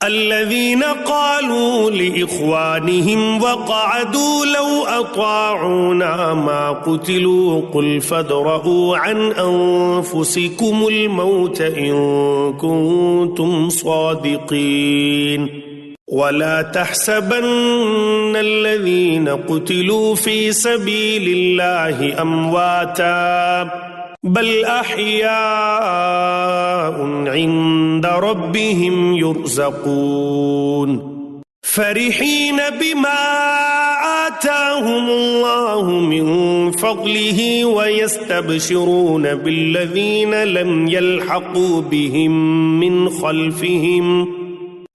Speaker 1: الذين قالوا لإخوانهم وقعدوا لو أطاعونا ما قتلوا قل فادرءوا عن أنفسكم الموت إن كنتم صادقين ولا تحسبن الذين قتلوا في سبيل الله أمواتا بل أحياء عند ربهم يرزقون فرحين بما آتاهم الله من فضله ويستبشرون بالذين لم يلحقوا بهم من خلفهم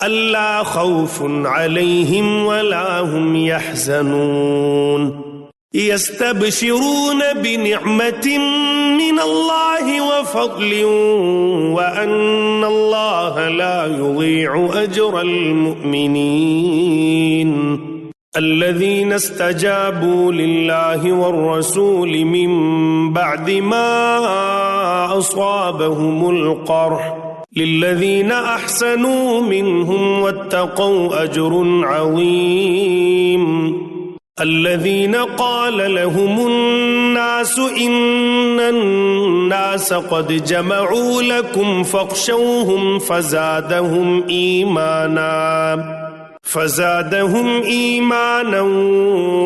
Speaker 1: ألا خوف عليهم ولا هم يحزنون يستبشرون بنعمة من الله وفضل وأن الله لا يضيع أجر المؤمنين الذين استجابوا لله والرسول من بعد ما أصابهم القرح للذين أحسنوا منهم واتقوا أجر عظيم الذين قال لهم الناس إن الناس قد جمعوا لكم فاخشوهم فزادهم إيمانا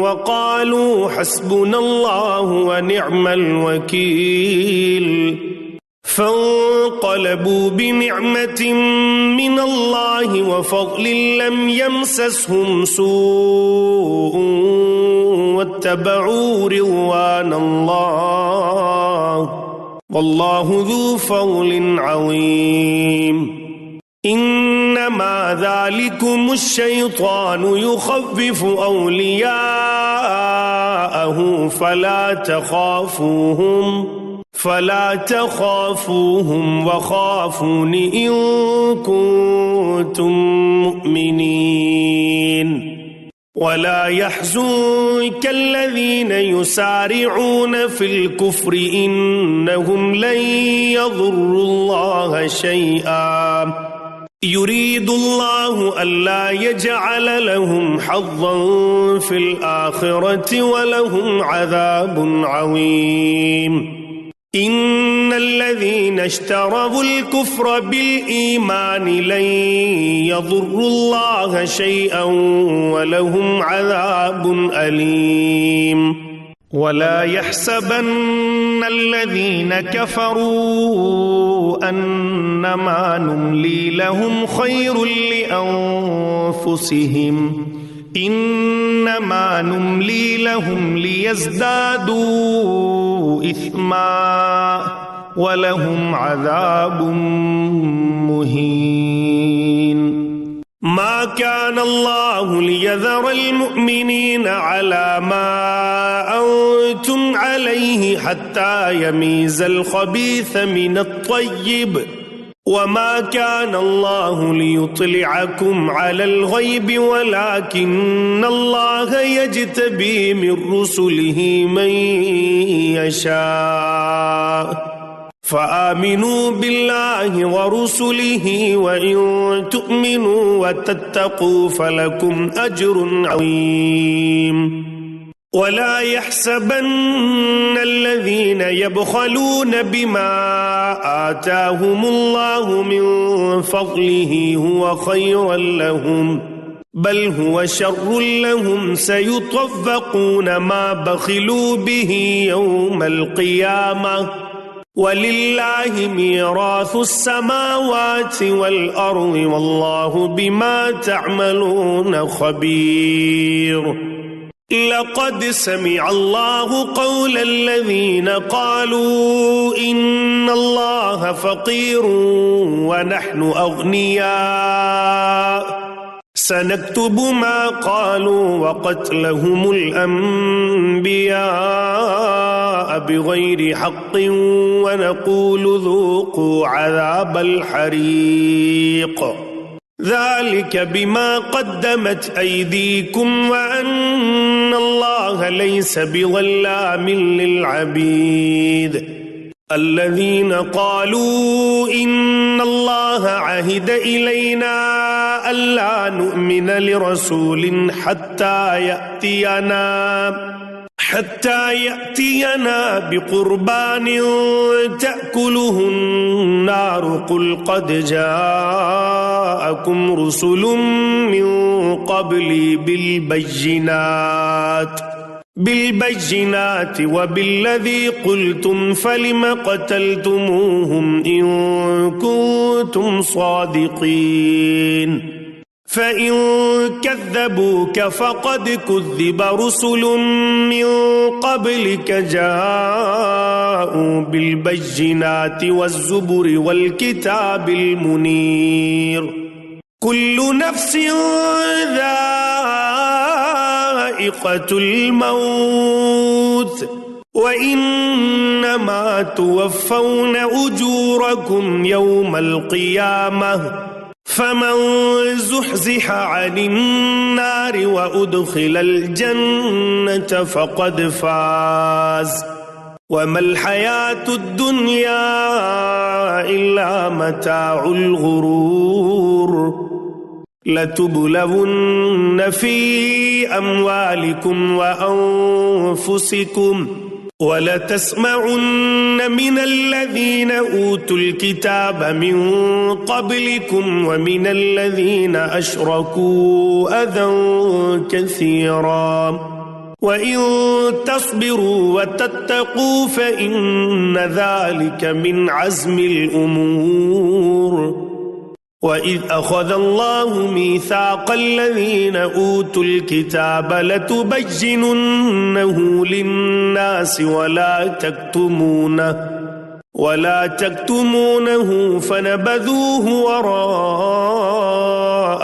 Speaker 1: وقالوا حسبنا الله ونعم الوكيل فانقلبوا بنعمة من الله وفضل لم يمسسهم سوء واتبعوا رضوان الله والله ذو فضل عظيم إنما ذلكم الشيطان يخفف أولياءه فلا تخافوهم وخافون إن كنتم مؤمنين ولا يحزنك الذين يسارعون في الكفر إنهم لن يضروا الله شيئا يريد الله ألا يجعل لهم حظا في الآخرة ولهم عذاب عظيم إن الذين اشتروا الكفر بالإيمان لن يضروا الله شيئا ولهم عذاب أليم ولا يحسبن الذين كفروا أنما نملي لهم خير لأنفسهم إنما نملي لهم ليزدادوا إثما ولهم عذاب مهين ما كان الله ليذر المؤمنين على ما أنتم عليه حتى يميز الخبيث من الطيب وما كان الله ليطلعكم على الغيب ولكن الله يجتبي من رسله من يشاء فآمنوا بالله ورسله وإن تؤمنوا وتتقوا فلكم أجر عظيم ولا يحسبن الذين يبخلون بما آتاهم الله من فضله هو خيرا لهم بل هو شر لهم سيطوقون ما بخلوا به يوم القيامة ولله ميراث السماوات والأرض والله بما تعملون خبير لقد سمع الله قول الذين قالوا إن الله فقير ونحن أغنياء سنكتب ما قالوا وقتلهم الأنبياء بغير حق ونقول ذوقوا عذاب الحريق ذلك بما قدمت أيديكم وأن الله ليس بظلام للعبيد الذين قالوا إن الله عهد إلينا ألا نؤمن لرسول حتى يأتينا بقربان تأكله النار قل قد جاءكم رسل من قبلي بالبينات وبالذي قلتم فلم قتلتموهم إن كنتم صادقين فإن كذبوك فقد كذب رسل من قبلك جاءوا بالبينات والزبر والكتاب المنير كل نفس ذائقة الموت وإنما توفون أجوركم يوم القيامة فمن زحزح عن النار وأدخل الجنة فقد فاز وما الحياة الدنيا إلا متاع الغرور لتبلون في أموالكم وأنفسكم ولتسمعن من الذين أوتوا الكتاب من قبلكم ومن الذين أشركوا أذى كثيرا وإن تصبروا وتتقوا فإن ذلك من عزم الأمور وإذ أخذ الله ميثاق الذين أوتوا الكتاب لتبيننه للناس ولا تكتمونه فنبذوه وراء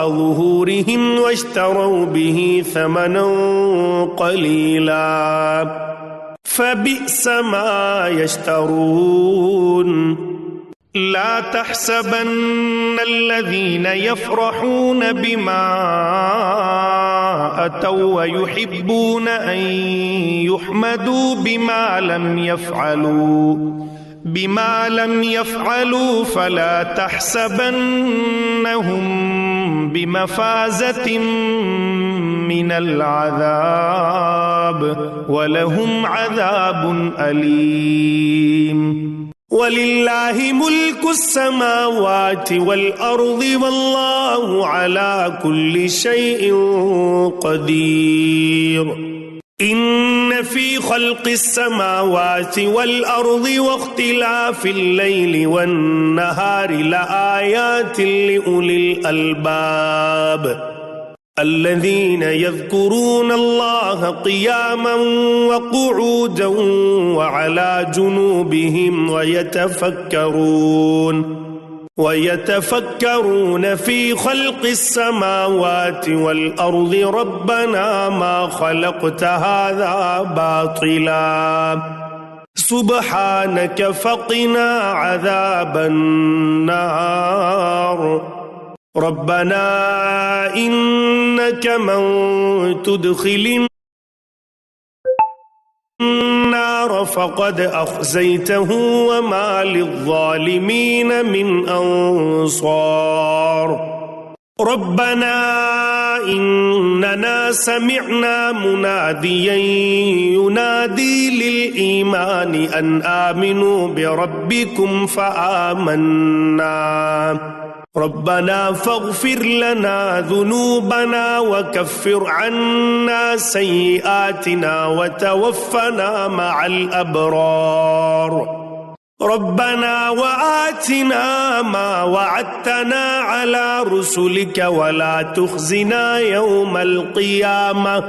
Speaker 1: ظهورهم واشتروا به ثمنا قليلا فبئس ما يشترون لا تحسبن الذين يفرحون بما أتوا ويحبون أن يحمدوا بما لم يفعلوا فلا تحسبنهم بمفازة من العذاب ولهم عذاب أليم ولله ملك السماوات والأرض والله على كل شيء قدير إن في خلق السماوات والأرض واختلاف الليل والنهار لآيات لأولي الألباب الذين يذكرون الله قياما وقعودا وعلى جنوبهم ويتفكرون في خلق السماوات والأرض ربنا ما خلقت هذا باطلا سبحانك فقنا عذاب النار ربنا إنك من تدخل النار فقد أخزيته وما للظالمين من أنصار ربنا إننا سمعنا مناديا ينادي للإيمان أن آمنوا بربكم فآمنا ربنا فاغفر لنا ذنوبنا وكفر عنا سيئاتنا وتوفنا مع الأبرار ربنا وآتنا ما وعدتنا على رسلك ولا تخزنا يوم القيامة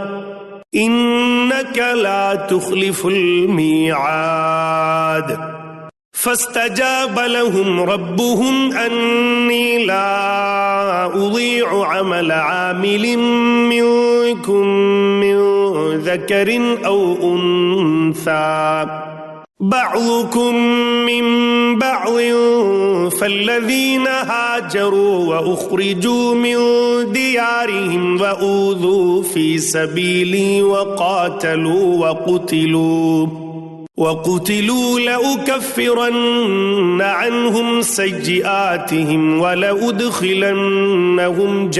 Speaker 1: إنك لا تخلف الميعاد فاستجاب لهم ربهم أني لا أضيع عمل عامل منكم من ذكر أو أنثى بعضكم من بعض فالذين هاجروا وأخرجوا من ديارهم وأوذوا في سبيلي وقتلوا لأكفرن عنهم سيئاتهم ولأدخلنهم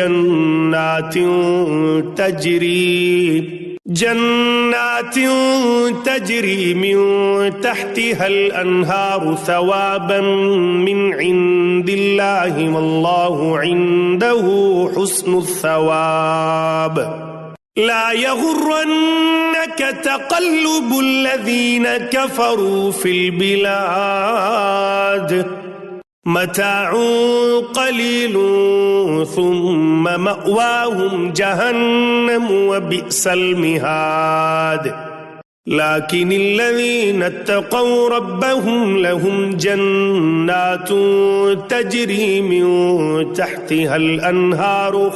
Speaker 1: جنات تجري من تحتها الأنهار ثوابا من عند الله والله عنده حسن الثواب لا يغرنك تقلب الذين كفروا في البلاد متاع قليل ثم مأواهم جهنم وبئس المهاد لكن الذين اتقوا ربهم لهم جنات تجري من تحتها الأنهار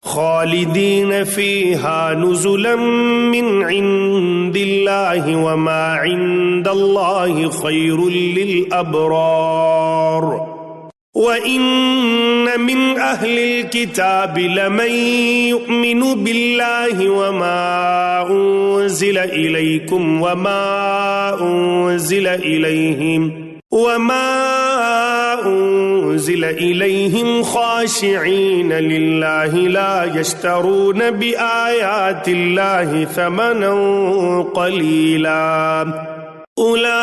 Speaker 1: خالدين فيها نزلا من عند الله وما عند الله خير للأبرار وإن من أهل الكتاب لمن يؤمن بالله وما أنزل إليكم وما أنزل إليهم خاشعين لله لا يشترون بآيات الله ثمنا قليلا أولئك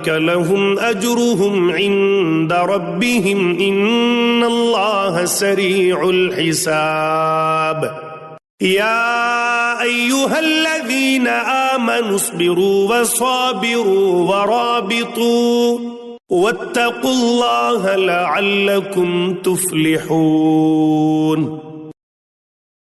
Speaker 1: لهم أجرهم عند ربهم إن الله سريع الحساب يا أيها الذين آمنوا اصبروا وصابروا ورابطوا واتقوا الله لعلكم تفلحون.